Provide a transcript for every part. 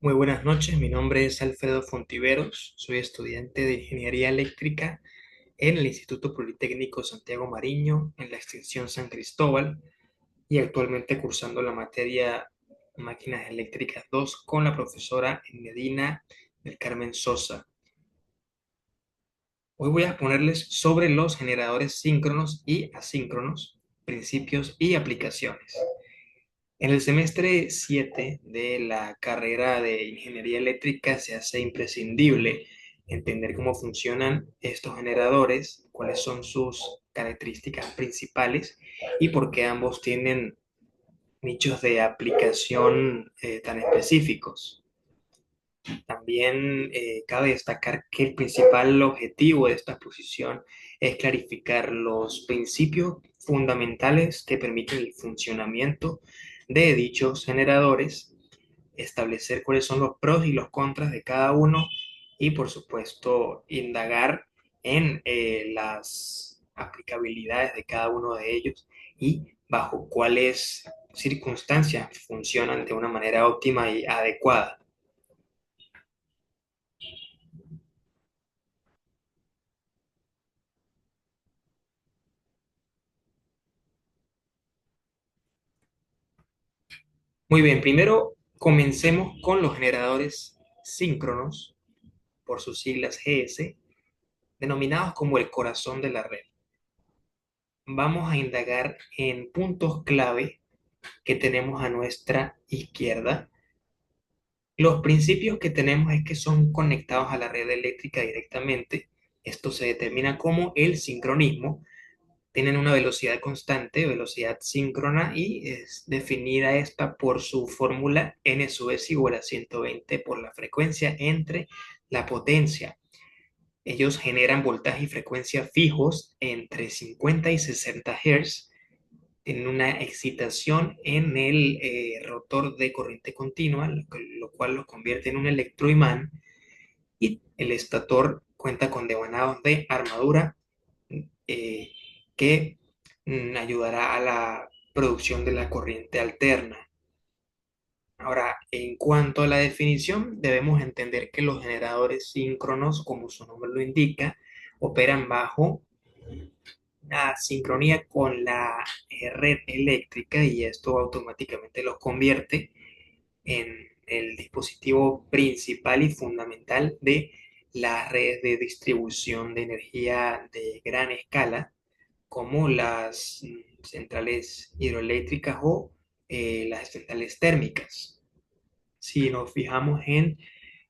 Muy buenas noches, mi nombre es Alfredo Fontiveros, soy estudiante de Ingeniería Eléctrica en el Instituto Politécnico Santiago Mariño, en la extensión San Cristóbal, y actualmente cursando la materia Máquinas Eléctricas 2 con la profesora Medina del Carmen Sosa. Hoy voy a exponerles sobre los generadores síncronos y asíncronos, principios y aplicaciones. En el semestre 7 de la carrera de Ingeniería Eléctrica se hace imprescindible entender cómo funcionan estos generadores, cuáles son sus características principales y por qué ambos tienen nichos de aplicación tan específicos. También cabe destacar que el principal objetivo de esta exposición es clarificar los principios fundamentales que permiten el funcionamiento de dichos generadores, establecer cuáles son los pros y los contras de cada uno y, por supuesto, indagar en las aplicabilidades de cada uno de ellos y bajo cuáles circunstancias funcionan de una manera óptima y adecuada. Muy bien, primero comencemos con los generadores síncronos, por sus siglas GS, denominados como el corazón de la red. Vamos a indagar en puntos clave que tenemos a nuestra izquierda. Los principios que tenemos es que son conectados a la red eléctrica directamente. Esto se determina como el sincronismo. Tienen una velocidad constante, velocidad síncrona, y es definida esta por su fórmula n sub es igual a 120 por la frecuencia entre la potencia. Ellos generan voltaje y frecuencia fijos entre 50 y 60 Hz, tienen una excitación en el rotor de corriente continua, lo cual los convierte en un electroimán, y el estator cuenta con devanados de armadura eh, que ayudará a la producción de la corriente alterna. Ahora, en cuanto a la definición, debemos entender que los generadores síncronos, como su nombre lo indica, operan bajo una sincronía con la red eléctrica, y esto automáticamente los convierte en el dispositivo principal y fundamental de las redes de distribución de energía de gran escala, como las centrales hidroeléctricas o las centrales térmicas. Si nos fijamos en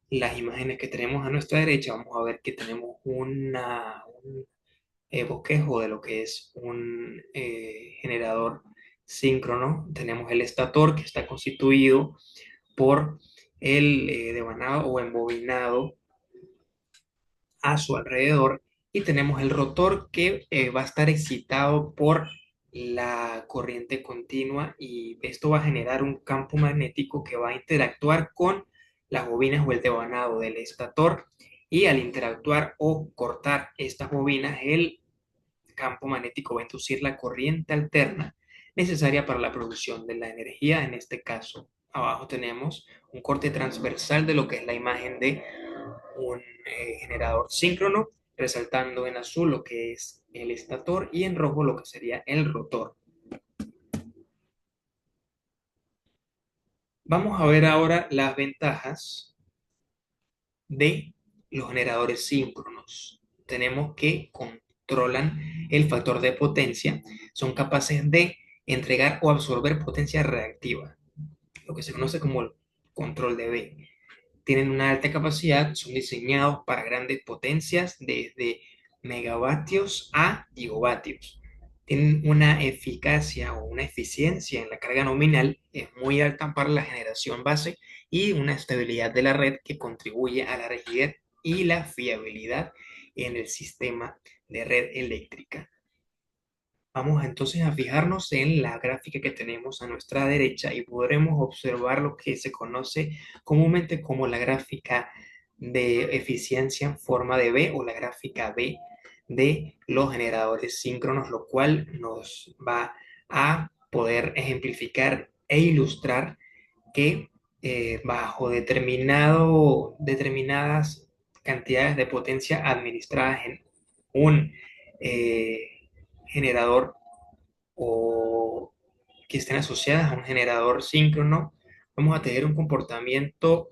las imágenes que tenemos a nuestra derecha, vamos a ver que tenemos un bosquejo de lo que es un generador síncrono. Tenemos el estator, que está constituido por el devanado o embobinado a su alrededor, y tenemos el rotor que va a estar excitado por la corriente continua, y esto va a generar un campo magnético que va a interactuar con las bobinas o el devanado del estator, y al interactuar o cortar estas bobinas, el campo magnético va a inducir la corriente alterna necesaria para la producción de la energía. En este caso, abajo tenemos un corte transversal de lo que es la imagen de un generador síncrono, resaltando en azul lo que es el estator y en rojo lo que sería el rotor. Vamos a ver ahora las ventajas de los generadores síncronos. Tenemos que controlan el factor de potencia, son capaces de entregar o absorber potencia reactiva, lo que se conoce como el control de B. Tienen una alta capacidad, son diseñados para grandes potencias desde megavatios a gigavatios. Tienen una eficacia o una eficiencia en la carga nominal es muy alta para la generación base, y una estabilidad de la red que contribuye a la rigidez y la fiabilidad en el sistema de red eléctrica. Vamos entonces a fijarnos en la gráfica que tenemos a nuestra derecha, y podremos observar lo que se conoce comúnmente como la gráfica de eficiencia en forma de B, o la gráfica B de los generadores síncronos, lo cual nos va a poder ejemplificar e ilustrar que bajo determinadas cantidades de potencia administradas en un generador o que estén asociadas a un generador síncrono, vamos a tener un comportamiento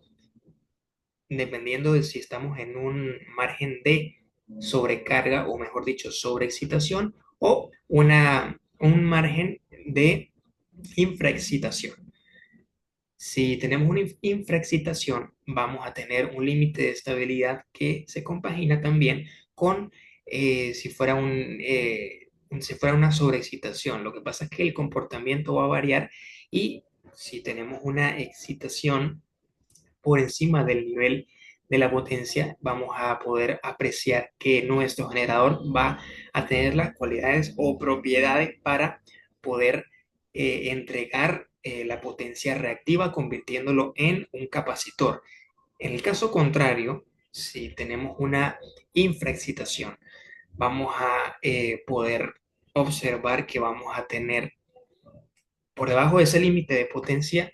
dependiendo de si estamos en un margen de sobrecarga o mejor dicho, sobreexcitación o un margen de infraexcitación. Si tenemos una infraexcitación, vamos a tener un límite de estabilidad que se compagina también con si fuera una sobreexcitación. Lo que pasa es que el comportamiento va a variar y si tenemos una excitación por encima del nivel de la potencia, vamos a poder apreciar que nuestro generador va a tener las cualidades o propiedades para poder entregar la potencia reactiva convirtiéndolo en un capacitor. En el caso contrario, si tenemos una infraexcitación, vamos a poder observar que vamos a tener por debajo de ese límite de potencia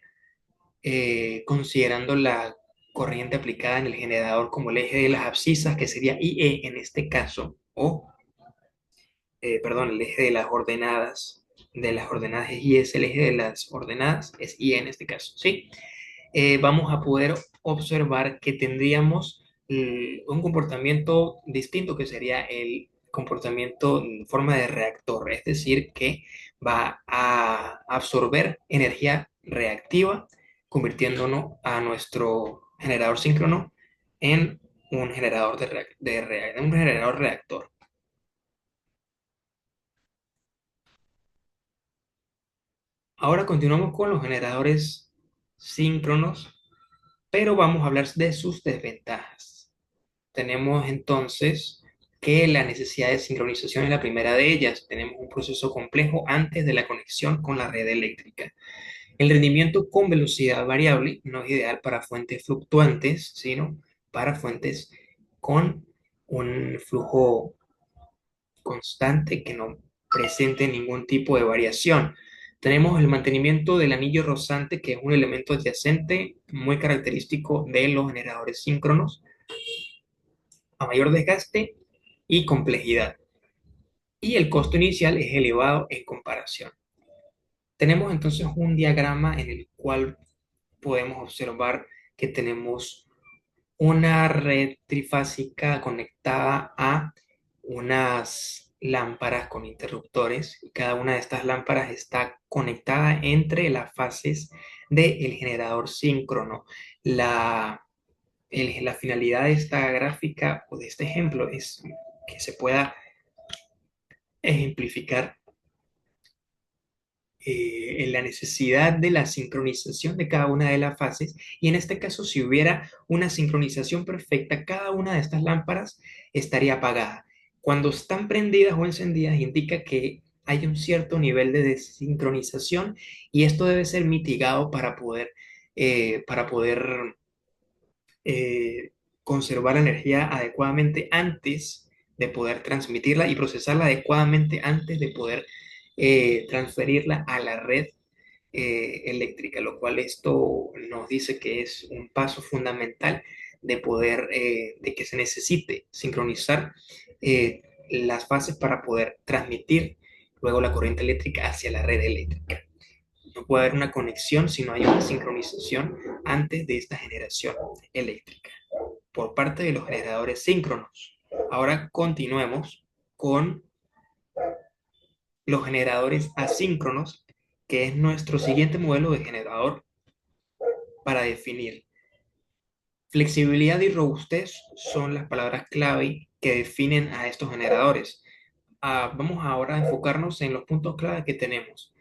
considerando la corriente aplicada en el generador como el eje de las abscisas, que sería IE en este caso, o, perdón, el eje de las ordenadas es IS, el eje de las ordenadas es IE en este caso, ¿sí? Vamos a poder observar que tendríamos un comportamiento distinto que sería el comportamiento en forma de reactor, es decir, que va a absorber energía reactiva, convirtiéndonos a nuestro generador síncrono en un generador, un generador reactor. Ahora continuamos con los generadores síncronos, pero vamos a hablar de sus desventajas. Tenemos entonces que la necesidad de sincronización es la primera de ellas. Tenemos un proceso complejo antes de la conexión con la red eléctrica. El rendimiento con velocidad variable no es ideal para fuentes fluctuantes, sino para fuentes con un flujo constante que no presente ningún tipo de variación. Tenemos el mantenimiento del anillo rozante, que es un elemento adyacente muy característico de los generadores síncronos a mayor desgaste y complejidad. Y el costo inicial es elevado en comparación. Tenemos entonces un diagrama en el cual podemos observar que tenemos una red trifásica conectada a unas lámparas con interruptores y cada una de estas lámparas está conectada entre las fases del generador síncrono. La finalidad de esta gráfica o de este ejemplo es que se pueda ejemplificar en la necesidad de la sincronización de cada una de las fases y en este caso si hubiera una sincronización perfecta, cada una de estas lámparas estaría apagada. Cuando están prendidas o encendidas indica que hay un cierto nivel de desincronización y esto debe ser mitigado para poder eh, conservar la energía adecuadamente antes de poder transmitirla y procesarla adecuadamente antes de poder transferirla a la red eléctrica, lo cual esto nos dice que es un paso fundamental de que se necesite sincronizar las fases para poder transmitir luego la corriente eléctrica hacia la red eléctrica. No puede haber una conexión si no hay una sincronización antes de esta generación eléctrica por parte de los generadores síncronos. Ahora continuemos con los generadores asíncronos, que es nuestro siguiente modelo de generador para definir. Flexibilidad y robustez son las palabras clave que definen a estos generadores. Vamos ahora a enfocarnos en los puntos clave que tenemos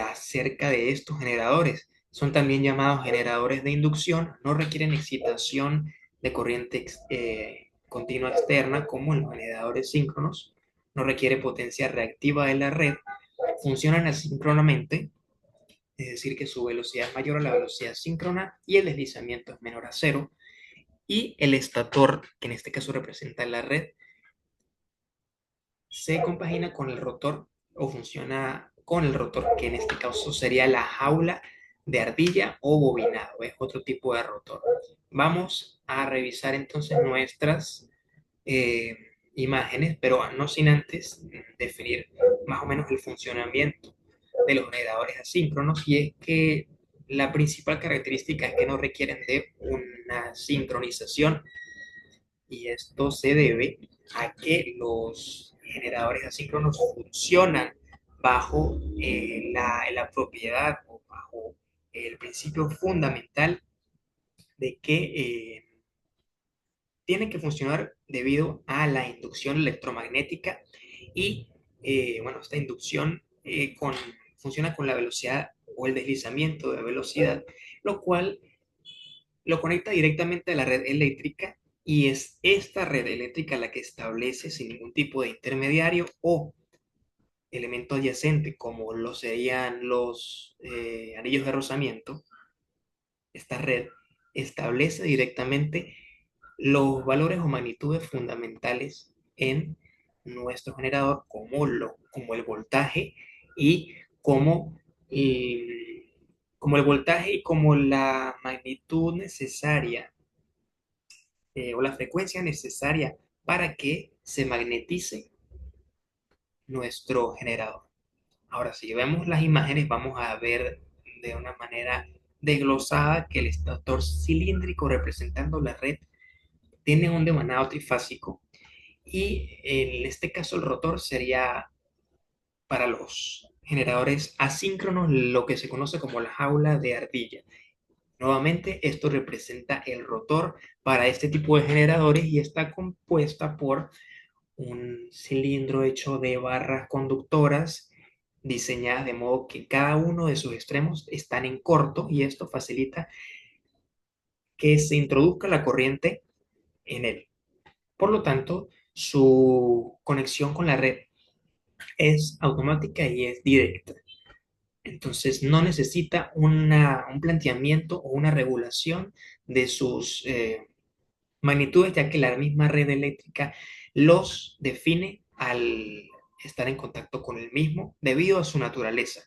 acerca de estos generadores. Son también llamados generadores de inducción, no requieren excitación de corriente continua externa como en los generadores síncronos, no requiere potencia reactiva de la red, funcionan asíncronamente, es decir, que su velocidad es mayor a la velocidad síncrona y el deslizamiento es menor a cero, y el estator, que en este caso representa la red, se compagina con el rotor o funciona con el rotor, que en este caso sería la jaula de ardilla o bobinado, es otro tipo de rotor. Vamos a revisar entonces nuestras eh, imágenes, pero no sin antes definir más o menos el funcionamiento de los generadores asíncronos, y es que la principal característica es que no requieren de una sincronización, y esto se debe a que los generadores asíncronos funcionan bajo la propiedad o bajo el principio fundamental de que tienen que funcionar debido a la inducción electromagnética y, bueno, esta inducción funciona con la velocidad o el deslizamiento de velocidad, lo cual lo conecta directamente a la red eléctrica, y es esta red eléctrica la que establece sin ningún tipo de intermediario o elemento adyacente, como lo serían los anillos de rozamiento. Esta red establece directamente los valores o magnitudes fundamentales en nuestro generador, como el voltaje y como, como el voltaje y como la magnitud necesaria, o la frecuencia necesaria para que se magnetice nuestro generador. Ahora, si vemos las imágenes, vamos a ver de una manera desglosada que el estator cilíndrico representando la red tiene un devanado trifásico, y en este caso el rotor sería para los generadores asíncronos lo que se conoce como la jaula de ardilla. Nuevamente, esto representa el rotor para este tipo de generadores y está compuesta por un cilindro hecho de barras conductoras diseñadas de modo que cada uno de sus extremos están en corto, y esto facilita que se introduzca la corriente en él. Por lo tanto, su conexión con la red es automática y es directa. Entonces, no necesita un planteamiento o una regulación de sus magnitudes, ya que la misma red eléctrica los define al estar en contacto con el mismo debido a su naturaleza.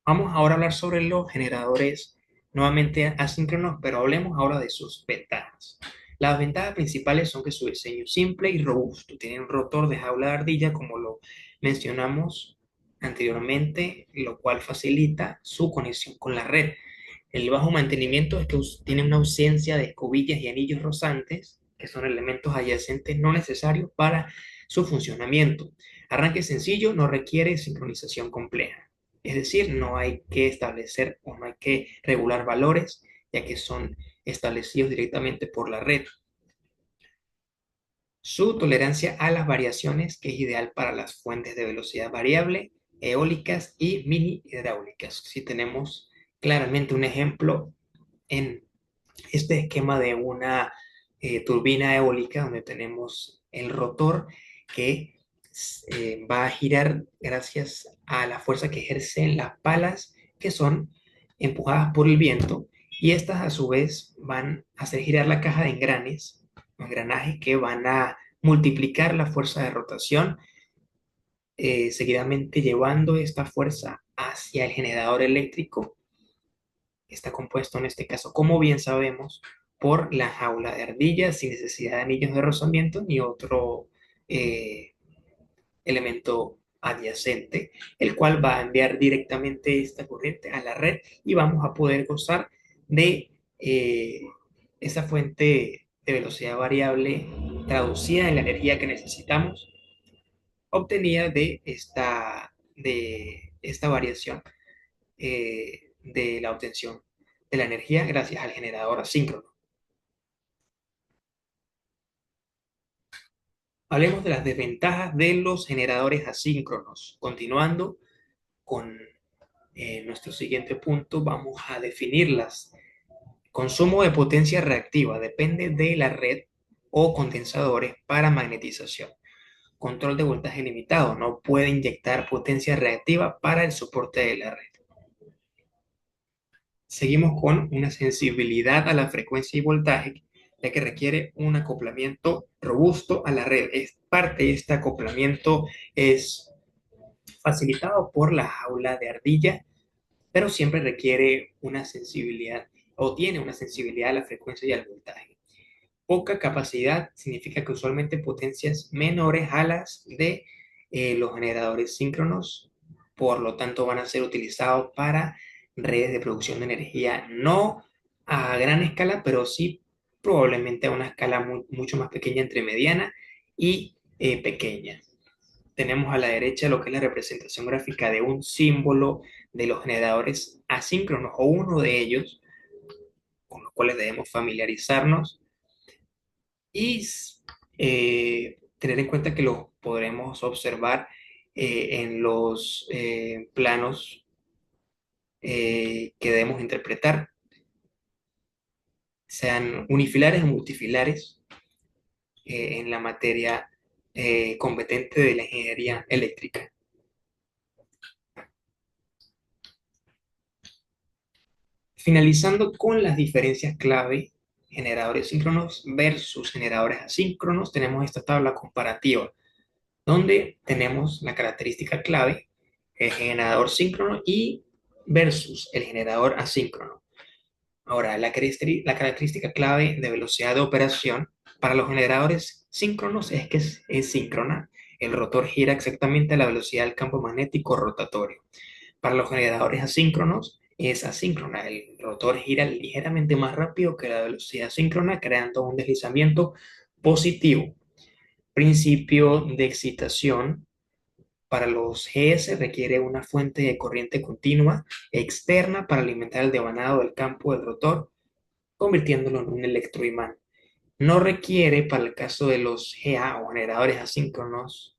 Vamos ahora a hablar sobre los generadores nuevamente asíncronos, pero hablemos ahora de sus ventajas. Las ventajas principales son que su diseño es simple y robusto. Tiene un rotor de jaula de ardilla, como lo mencionamos anteriormente, lo cual facilita su conexión con la red. El bajo mantenimiento es que tiene una ausencia de escobillas y anillos rozantes, que son elementos adyacentes no necesarios para su funcionamiento. Arranque sencillo, no requiere sincronización compleja. Es decir, no hay que establecer o no hay que regular valores, ya que son establecidos directamente por la red. Su tolerancia a las variaciones, que es ideal para las fuentes de velocidad variable, eólicas y mini hidráulicas. Si tenemos claramente un ejemplo en este esquema de una turbina eólica, donde tenemos el rotor que va a girar gracias a la fuerza que ejercen las palas, que son empujadas por el viento, y estas a su vez van a hacer girar la caja de engranes o engranajes que van a multiplicar la fuerza de rotación, seguidamente llevando esta fuerza hacia el generador eléctrico. Está compuesto en este caso, como bien sabemos, por la jaula de ardillas, sin necesidad de anillos de rozamiento ni otro eh, elemento adyacente, el cual va a enviar directamente esta corriente a la red, y vamos a poder gozar de esa fuente de velocidad variable traducida en la energía que necesitamos, obtenida de esta variación de la obtención de la energía gracias al generador asíncrono. Hablemos de las desventajas de los generadores asíncronos. Continuando con nuestro siguiente punto, vamos a definirlas. Consumo de potencia reactiva depende de la red o condensadores para magnetización. Control de voltaje limitado. No puede inyectar potencia reactiva para el soporte de la red. Seguimos con una sensibilidad a la frecuencia y voltaje, ya que requiere un acoplamiento robusto a la red. Es parte de este acoplamiento es facilitado por la jaula de ardilla, pero siempre requiere una sensibilidad o tiene una sensibilidad a la frecuencia y al voltaje. Poca capacidad significa que usualmente potencias menores a las de los generadores síncronos, por lo tanto van a ser utilizados para redes de producción de energía, no a gran escala, pero sí probablemente a una escala mucho más pequeña entre mediana y pequeña. Tenemos a la derecha lo que es la representación gráfica de un símbolo de los generadores asíncronos o uno de ellos, con los cuales debemos familiarizarnos y tener en cuenta que lo podremos observar en los planos que debemos interpretar, sean unifilares o multifilares, en la materia competente de la ingeniería eléctrica. Finalizando con las diferencias clave, generadores síncronos versus generadores asíncronos, tenemos esta tabla comparativa, donde tenemos la característica clave, el generador síncrono y versus el generador asíncrono. Ahora, la característica clave de velocidad de operación para los generadores síncronos es que es síncrona. El rotor gira exactamente a la velocidad del campo magnético rotatorio. Para los generadores asíncronos es asíncrona. El rotor gira ligeramente más rápido que la velocidad síncrona, creando un deslizamiento positivo. Principio de excitación. Para los GS requiere una fuente de corriente continua externa para alimentar el devanado del campo del rotor, convirtiéndolo en un electroimán. No requiere, para el caso de los GA o generadores asíncronos,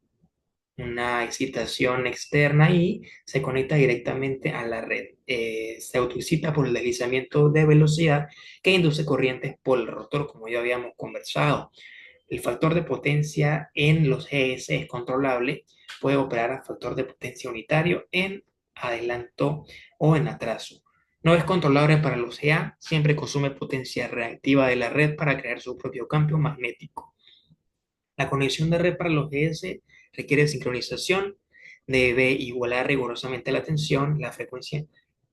una excitación externa y se conecta directamente a la red. Se autoexcita por el deslizamiento de velocidad que induce corrientes por el rotor, como ya habíamos conversado. El factor de potencia en los GS es controlable, puede operar a factor de potencia unitario en adelanto o en atraso. No es controlable para los GA, siempre consume potencia reactiva de la red para crear su propio campo magnético. La conexión de red para los GS requiere sincronización, debe igualar rigurosamente la tensión, la frecuencia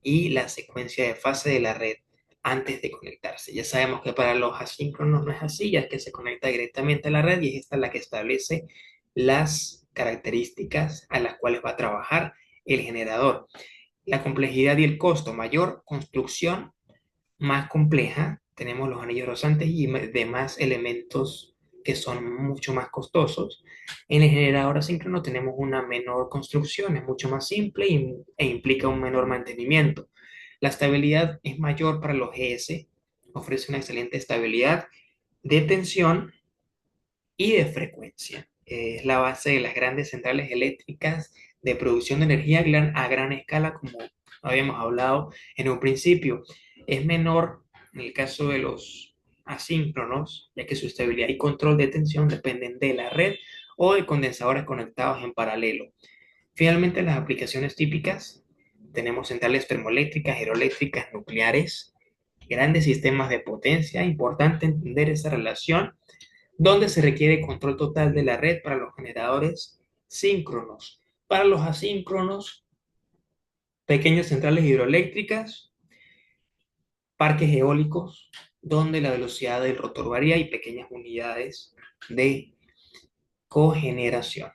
y la secuencia de fase de la red antes de conectarse. Ya sabemos que para los asíncronos no es así, ya que se conecta directamente a la red y es esta la que establece las características a las cuales va a trabajar el generador. La complejidad y el costo, mayor construcción, más compleja, tenemos los anillos rosantes y demás elementos que son mucho más costosos. En el generador asíncrono tenemos una menor construcción, es mucho más simple e implica un menor mantenimiento. La estabilidad es mayor para los GS, ofrece una excelente estabilidad de tensión y de frecuencia. Es la base de las grandes centrales eléctricas de producción de energía a gran escala, como habíamos hablado en un principio. Es menor en el caso de los asíncronos, ya que su estabilidad y control de tensión dependen de la red o de condensadores conectados en paralelo. Finalmente, las aplicaciones típicas, tenemos centrales termoeléctricas, hidroeléctricas, nucleares, grandes sistemas de potencia. Importante entender esa relación donde se requiere control total de la red para los generadores síncronos. Para los asíncronos, pequeñas centrales hidroeléctricas, parques eólicos, donde la velocidad del rotor varía y pequeñas unidades de cogeneración.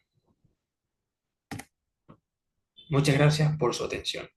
Muchas gracias por su atención.